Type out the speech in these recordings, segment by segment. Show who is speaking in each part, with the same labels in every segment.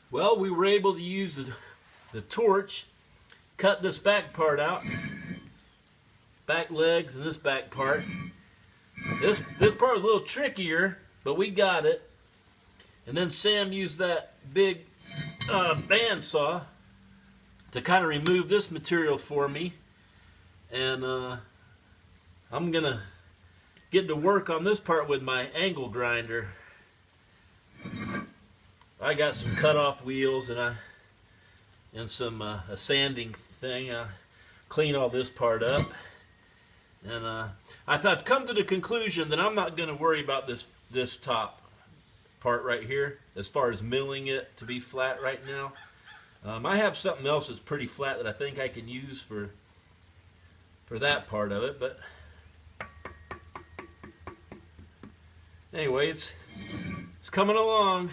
Speaker 1: Well, we were able to use the torch, cut this back part out, back legs and this back part. This part was a little trickier, but we got it. And then Sam used that big bandsaw to kind of remove this material for me. And I'm going to get to work on this part with my angle grinder. I got some cut-off wheels and some a sanding thing. I clean all this part up. And I've come to the conclusion that I'm not going to worry about this top part right here as far as milling it to be flat right now. I have something else that's pretty flat that I think I can use for that part of it. But anyway, it's coming along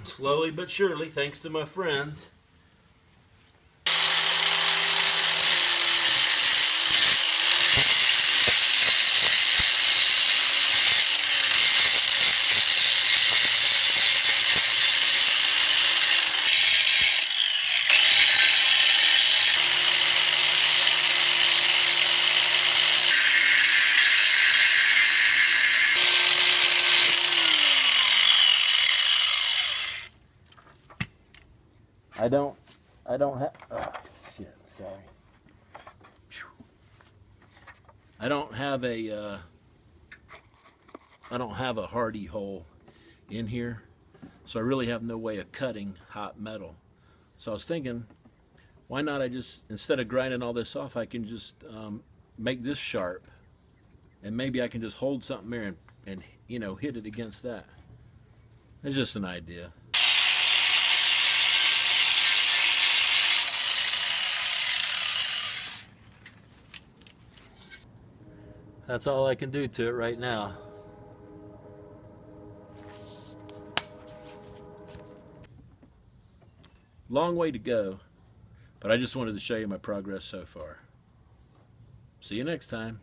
Speaker 1: slowly but surely, thanks to my friends. I don't have, oh, shit, sorry. I don't have a hardy hole in here, so I really have no way of cutting hot metal. So I was thinking, why not instead of grinding all this off, I can just make this sharp, and maybe I can just hold something there and hit it against that. It's just an idea. That's all I can do to it right now. Long way to go, but I just wanted to show you my progress so far. See you next time.